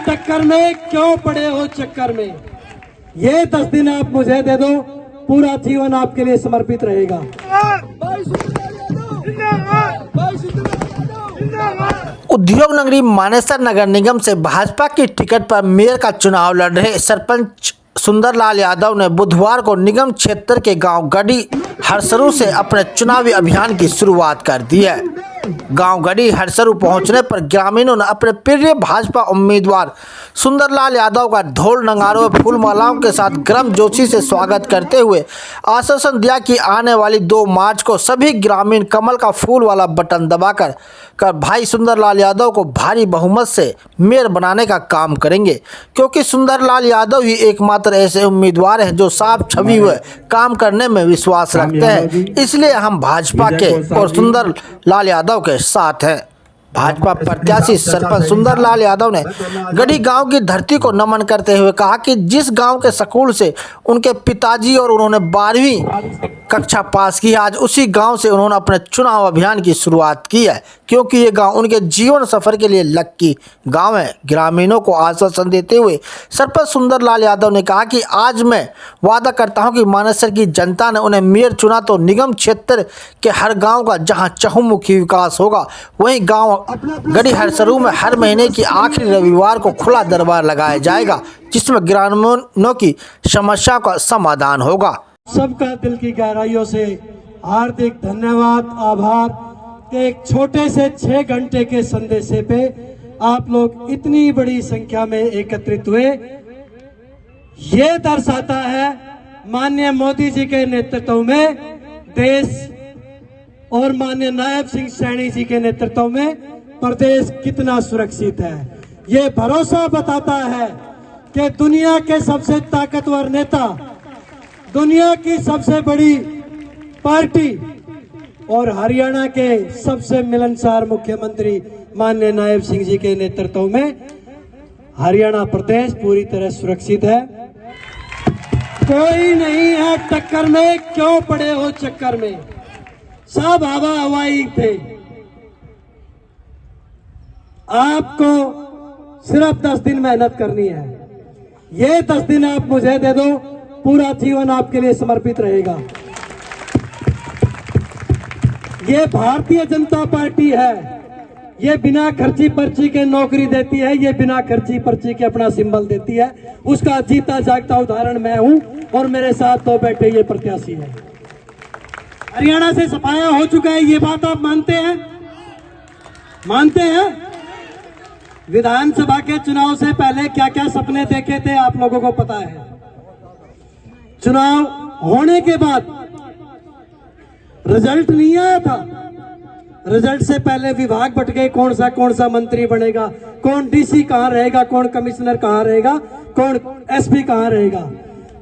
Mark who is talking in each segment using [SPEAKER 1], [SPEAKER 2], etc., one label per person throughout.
[SPEAKER 1] टक्कर में, क्यों पड़े हो चक्कर में। ये 10 दिन आप मुझे दे दो, पूरा जीवन आपके लिए समर्पित रहेगा।
[SPEAKER 2] उद्योग नगरी मानेसर नगर निगम से भाजपा की टिकट पर मेयर का चुनाव लड़ रहे सरपंच सुंदरलाल यादव ने बुधवार को निगम क्षेत्र के गांव गढ़ी हरसरू से अपने चुनावी अभियान की शुरुआत कर दी है। गांव गढ़ी हरसरू पहुंचने पर ग्रामीणों ने अपने प्रिय भाजपा उम्मीदवार सुंदरलाल यादव का ढोल नगाड़ों व फूल मालाओं के साथ गर्मजोशी से स्वागत करते हुए आश्वासन दिया कि आने वाली 2 मार्च को सभी ग्रामीण कमल का फूल वाला बटन दबाकर भाई सुंदरलाल यादव को भारी बहुमत से मेयर बनाने का काम करेंगे, क्योंकि सुंदरलाल यादव ही एकमात्र ऐसे उम्मीदवार हैं जो साफ छवि हुए काम करने में विश्वास रखते हैं। इसलिए हम भाजपा के और सुंदरलाल यादव के साथ हैं। भाजपा प्रत्याशी सरपंच सुंदरलाल यादव ने गढ़ी गांव की धरती को नमन करते हुए कहा कि जिस गांव के स्कूल से उनके पिताजी और उन्होंने 12वीं कक्षा पास की, आज उसी गांव से उन्होंने अपने चुनाव अभियान की शुरुआत की है, क्योंकि ये गांव उनके जीवन सफर के लिए लक्की गांव है। ग्रामीणों को आश्वासन देते हुए सरपंच सुंदरलाल यादव ने कहा कि आज मैं वादा करता हूं कि मानेसर की जनता ने उन्हें मेयर चुना तो निगम क्षेत्र के हर गाँव का जहाँ चहुमुखी विकास होगा, वहीं गाँव गढ़ी हरसरू में हर महीने की आखिरी रविवार को खुला दरबार लगाया जाएगा, जिसमें ग्रामीणों की समस्या का समाधान होगा।
[SPEAKER 1] सबका दिल की गहराइयों से हार्दिक धन्यवाद, आभार। एक छोटे से 6 घंटे के संदेश पे आप लोग इतनी बड़ी संख्या में एकत्रित हुए, ये दर्शाता है माननीय मोदी जी के नेतृत्व में देश और माननीय नायब सिंह सैनी जी के नेतृत्व में प्रदेश कितना सुरक्षित है। ये भरोसा बताता है कि दुनिया के सबसे ताकतवर नेता, दुनिया की सबसे बड़ी पार्टी और हरियाणा के सबसे मिलनसार मुख्यमंत्री माननीय नायब सिंह जी के नेतृत्व में हरियाणा प्रदेश पूरी तरह सुरक्षित है। कोई नहीं है टक्कर में, क्यों पड़े हो चक्कर में। सब हवा हवाई थे। आपको सिर्फ 10 दिन मेहनत करनी है। ये 10 दिन आप मुझे दे दो, पूरा जीवन आपके लिए समर्पित रहेगा। ये भारतीय जनता पार्टी है। ये बिना खर्ची पर्ची के नौकरी देती है, ये बिना खर्ची पर्ची के अपना सिंबल देती है। उसका जीता जागता उदाहरण मैं हूं और मेरे साथ 2 बैठे ये प्रत्याशी है। हरियाणा से सफाया हो चुका है, ये बात आप मानते हैं? मानते हैं? विधानसभा के चुनाव से पहले क्या क्या सपने देखे थे आप लोगों को पता है। चुनाव होने के बाद रिजल्ट नहीं आया था। रिजल्ट से पहले विभाग बट गए, कौन सा मंत्री बनेगा, कौन डीसी कहां रहेगा, कौन कमिश्नर कहां रहेगा, कौन एसपी कहां रहेगा।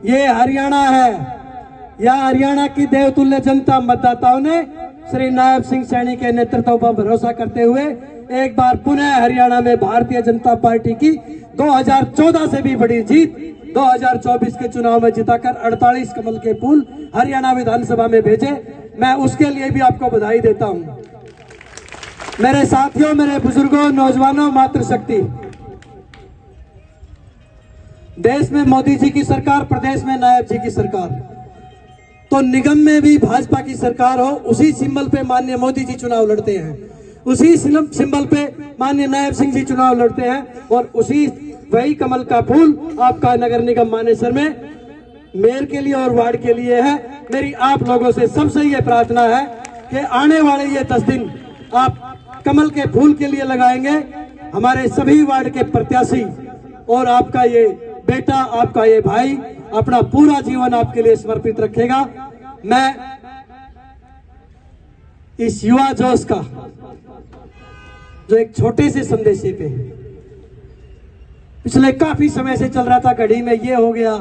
[SPEAKER 1] ये हरियाणा है। या हरियाणा की देवतुल्य जनता मतदाताओं ने श्री नायब सिंह सैनी के नेतृत्व पर भरोसा करते हुए एक बार पुनः हरियाणा में भारतीय जनता पार्टी की 2014 से भी बड़ी जीत 2024 के चुनाव में जिताकर 48 कमल के फूल हरियाणा विधानसभा में भेजे। मैं उसके लिए भी आपको बधाई देता हूं। मेरे साथियों, मेरे बुजुर्गों, नौजवानों, मातृशक्ति, देश में मोदी जी की सरकार, प्रदेश में नायब जी की सरकार, तो निगम में भी भाजपा की सरकार हो, उसी सिंबल पे माननीय मोदी जी चुनाव लड़ते हैं, उसी सिंबल पे माननीय नायब सिंह जी चुनाव लड़ते हैं और उसी वही कमल का फूल आपका नगर निगम मानेसर में मेयर के लिए और वार्ड के लिए है। मेरी आप लोगों से सबसे ये प्रार्थना है कि आने वाले ये 10 दिन आप कमल के फूल के लिए लगाएंगे। हमारे सभी वार्ड के प्रत्याशी और आपका ये बेटा, आपका ये भाई अपना पूरा जीवन आपके लिए समर्पित रखेगा। मैं इस युवा जोश का जो एक छोटे से संदेशे पे पिछले काफी समय से चल रहा था, गढ़ी में ये हो गया,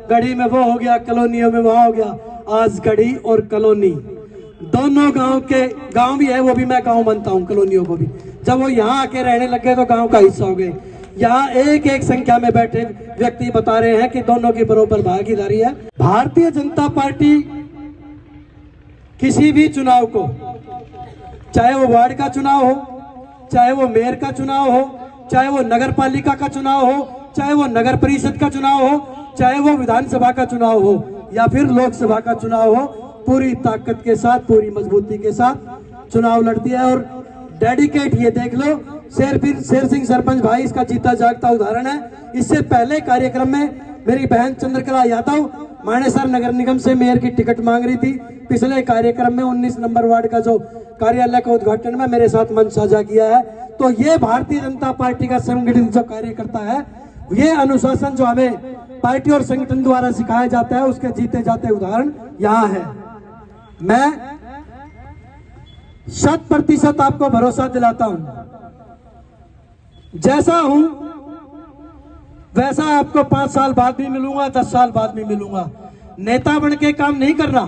[SPEAKER 1] गढ़ी में वो हो गया, कॉलोनियों में वहां हो गया, आज गढ़ी और कॉलोनी दोनों गांव भी है, वो भी मैं गांव मानता हूं, कॉलोनियों को भी। जब वो यहाँ आके रहने लगे तो गांव का हिस्सा हो गए। यहाँ एक संख्या में बैठे व्यक्ति बता रहे हैं कि दोनों की बराबर भागीदारी है। भारतीय जनता पार्टी किसी भी चुनाव को, चाहे वो वार्ड का चुनाव हो, चाहे वो मेयर का चुनाव हो, चाहे वो नगर पालिका का चुनाव हो, चाहे वो नगर परिषद का चुनाव हो, चाहे वो विधानसभा का चुनाव हो या फिर लोकसभा का चुनाव हो, पूरी ताकत के साथ, पूरी मजबूती के साथ चुनाव लड़ती है। और डेडिकेट, ये देख लो, शेर सिंह सरपंच भाई इसका जीता जागता उदाहरण है। इससे पहले कार्यक्रम में मेरी बहन चंद्रकला यादव मानेसर नगर निगम से मेयर की टिकट मांग रही थी। पिछले कार्यक्रम में 19 नंबर वार्ड का जो कार्यालय का उद्घाटन में मेरे साथ मंच साझा किया है। तो ये भारतीय जनता पार्टी का संगठित जो कार्यकर्ता है, ये अनुशासन जो हमें पार्टी और संगठन द्वारा सिखाया जाता है, उसके जीते जाते उदाहरण यहाँ है। मैं 100% आपको भरोसा दिलाता हूं, जैसा हूं वैसा आपको 5 साल बाद भी मिलूंगा, 10 साल बाद भी मिलूंगा। नेता बन के काम नहीं करना,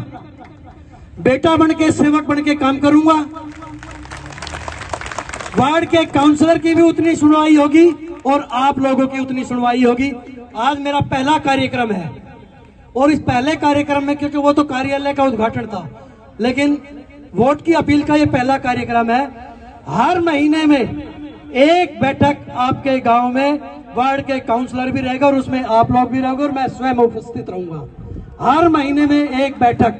[SPEAKER 1] बेटा बन के, सेवक बन के काम करूंगा। वार्ड के काउंसलर की भी उतनी सुनवाई होगी और आप लोगों की उतनी सुनवाई होगी। आज मेरा पहला कार्यक्रम है और इस पहले कार्यक्रम में, क्योंकि वो तो कार्यालय का उद्घाटन था, लेकिन वोट की अपील का ये पहला कार्यक्रम है। हर महीने में एक बैठक आपके गांव में वार्ड के काउंसलर भी रहेगा और उसमें आप लोग भी रहोगे और मैं स्वयं उपस्थित रहूंगा। हर महीने में एक बैठक,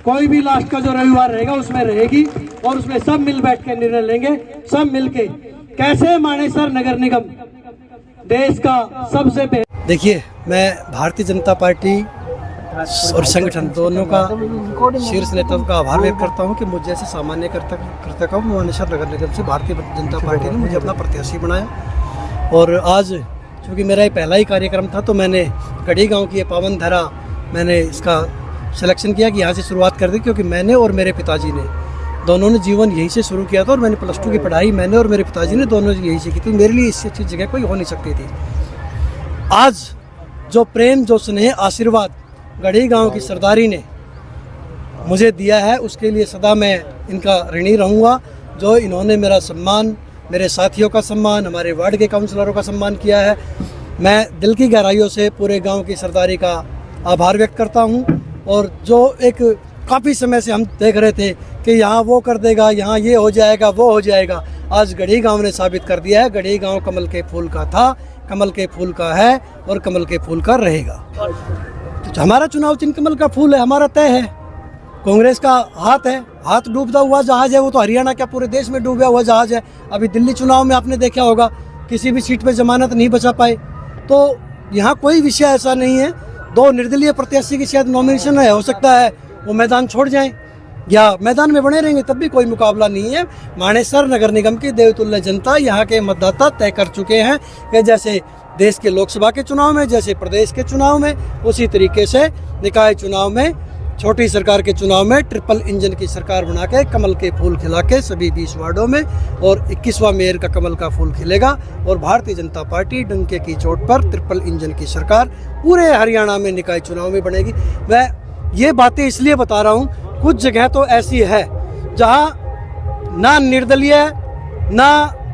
[SPEAKER 1] कोई भी लास्ट का जो रविवार रहेगा उसमें रहेगी और उसमें सब मिल बैठ के निर्णय लेंगे, सब मिलके कैसे मानेसर नगर निगम देश का सबसे देखिए, मैं भारतीय जनता पार्टी और संगठन दोनों का शीर्ष नेतृत्व का आभार व्यक्त करता हूं कि मुझे जैसे सामान्य करता का मानेसर नगर निगम से भारतीय जनता पार्टी ने मुझे अपना प्रत्याशी बनाया। और आज चूँकि मेरा ये पहला ही कार्यक्रम था, तो मैंने गढ़ी गांव की ये पावन धरा, मैंने इसका सिलेक्शन किया कि यहाँ से शुरुआत कर दी, क्योंकि मैंने और मेरे पिताजी ने दोनों ने जीवन यहीं से शुरू किया था और मैंने +2 की पढ़ाई मैंने और मेरे पिताजी ने दोनों यहीं से की थी। मेरे लिए इससे अच्छी जगह कोई हो नहीं सकती थी। आज जो प्रेम, जो स्नेह, आशीर्वाद गढ़ी गांव की सरदारी ने मुझे दिया है, उसके लिए सदा मैं इनका ऋणी रहूँगा। जो इन्होंने मेरा सम्मान, मेरे साथियों का सम्मान, हमारे वार्ड के काउंसलरों का सम्मान किया है, मैं दिल की गहराइयों से पूरे गांव की सरदारी का आभार व्यक्त करता हूं। और जो एक काफ़ी समय से हम देख रहे थे कि यहाँ वो कर देगा, यहाँ ये हो जाएगा, वो हो जाएगा, आज गढ़ी गांव ने साबित कर दिया है। गढ़ी गांव कमल के फूल का था, कमल के फूल का है और कमल के फूल का रहेगा। तो हमारा चुनाव चिन्ह कमल का फूल है, हमारा तय है। कांग्रेस का हाथ है, हाथ डूबता हुआ जहाज है, वो तो हरियाणा क्या पूरे देश में डूबा हुआ जहाज है। अभी दिल्ली चुनाव में आपने देखा होगा, किसी भी सीट पे जमानत नहीं बचा पाए। तो यहाँ कोई विषय ऐसा नहीं है। 2 निर्दलीय प्रत्याशी की शायद नॉमिनेशन है, हो सकता है वो मैदान छोड़ जाएं या मैदान में बने रहेंगे, तब भी कोई मुकाबला नहीं है। मानेसर नगर निगम की देवतुल्य जनता, यहाँ के मतदाता तय कर चुके हैं कि जैसे देश के लोकसभा के चुनाव में, जैसे प्रदेश के चुनाव में, उसी तरीके से निकाय चुनाव में, छोटी सरकार के चुनाव में ट्रिपल इंजन की सरकार बना के कमल के फूल खिला के सभी 20 वार्डों में और 21वां मेयर का कमल का फूल खिलेगा और भारतीय जनता पार्टी डंके की चोट पर ट्रिपल इंजन की सरकार पूरे हरियाणा में निकाय चुनाव में बनेगी। मैं ये बातें इसलिए बता रहा हूँ, कुछ जगह तो ऐसी है जहाँ ना निर्दलीय ना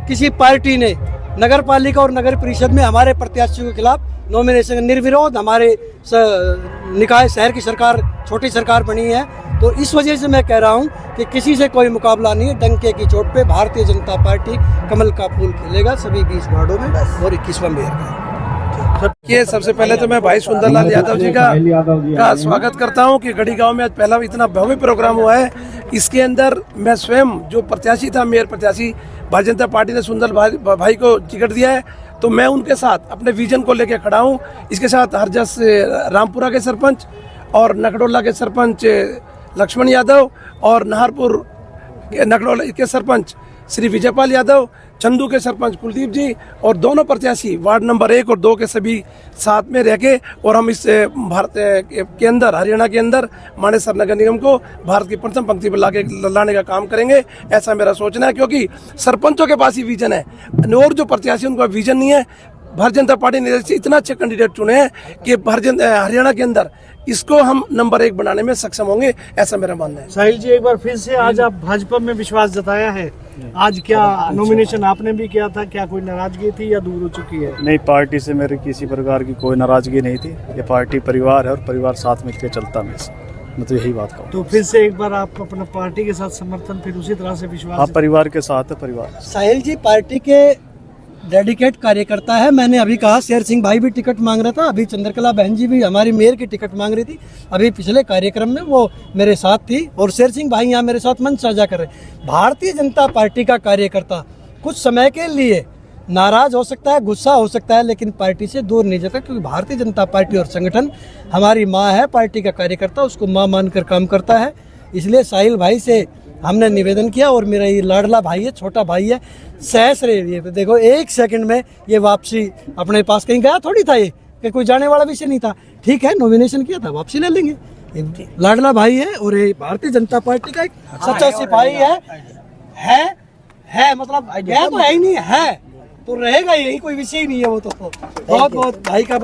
[SPEAKER 1] किसी पार्टी ने नगर पालिका और नगर परिषद में हमारे प्रत्याशियों के खिलाफ नॉमिनेशन निर्विरोध, हमारे निकाय शहर की सरकार छोटी सरकार बनी है। तो इस वजह से मैं कह रहा हूं कि किसी से कोई मुकाबला नहीं है। डंके की चोट पे भारतीय जनता पार्टी कमल का फूल खिलेगा सभी 20 वार्डों में और 21वां मेयर का।
[SPEAKER 3] ये सबसे पहले तो मैं भाई सुंदरलाल यादव जी का स्वागत करता हूं कि गढ़ी गांव में आज पहला इतना भव्य प्रोग्राम हुआ है। इसके अंदर मैं स्वयं जो प्रत्याशी था, मेयर प्रत्याशी, भारतीय जनता पार्टी ने सुंदर भाई को टिकट दिया है, तो मैं उनके साथ अपने विजन को लेकर खड़ा हूं। इसके साथ हरजस रामपुरा के सरपंच और नकड़ोला के सरपंच लक्ष्मण यादव और नाहरपुर नकड़ोला के सरपंच श्री विजयपाल यादव, चंदू के सरपंच कुलदीप जी और दोनों प्रत्याशी वार्ड नंबर 1 और 2 के सभी साथ में रह के, और हम इस भारत के अंदर, हरियाणा के अंदर मानेसर नगर निगम को भारत की प्रथम पंक्ति पर लाने का काम करेंगे, ऐसा मेरा सोचना है। क्योंकि सरपंचों के पास ही विजन है और जो प्रत्याशी उनका विजन नहीं है। भारतीय जनता पार्टी ने इतना अच्छे कैंडिडेट चुने हैं कि हरियाणा के अंदर इसको हम नंबर 1 बनाने में सक्षम होंगे, ऐसा मेरा मानना है।
[SPEAKER 4] साहिल जी, एक बार फिर से आज आप भाजपा में विश्वास जताया है, आज क्या नॉमिनेशन आपने भी किया था, क्या कोई नाराजगी थी या दूर हो चुकी है?
[SPEAKER 5] नहीं, पार्टी से मेरी किसी प्रकार की कोई नाराजगी नहीं थी। ये पार्टी परिवार है और परिवार साथ मिलकर चलता मैं तो यही बात कहूँ।
[SPEAKER 4] तो फिर से एक बार आप अपना पार्टी के साथ समर्थन, फिर उसी तरह से विश्वास?
[SPEAKER 5] आप परिवार के साथ है, परिवार।
[SPEAKER 1] साहिल जी, पार्टी के डेडिकेट कार्यकर्ता है। मैंने अभी कहा शेर सिंह भाई भी टिकट मांग रहा था, अभी चंद्रकला बहन जी भी हमारी मेयर की टिकट मांग रही थी, अभी पिछले कार्यक्रम में वो मेरे साथ थी, और शेर सिंह भाई यहाँ मेरे साथ मंच साझा कर रहे। भारतीय जनता पार्टी का कार्यकर्ता कुछ समय के लिए नाराज हो सकता है, गुस्सा हो सकता है, लेकिन पार्टी से दूर नहीं जाता, क्योंकि भारतीय जनता पार्टी और संगठन हमारी माँ है। पार्टी का कार्यकर्ता उसको माँ मानकर काम करता है। इसलिए साहिल भाई से हमने निवेदन किया, और मेरा ये लाडला भाई है, छोटा भाई है, सहस रहे ये देखो 1 सेकंड में ये वापसी अपने पास, कहीं गया थोड़ी था, ये कि कोई जाने वाला विषय नहीं था। ठीक है, नॉमिनेशन किया था, वापसी ले लेंगे। ये लाडला भाई है, और ये भारतीय जनता पार्टी का एक सच्चा सिपाही है मतलब गया तो है ही नहीं, है तो रहेगा, यही कोई विषय ही नहीं है। वो तो बहुत बहुत भाई का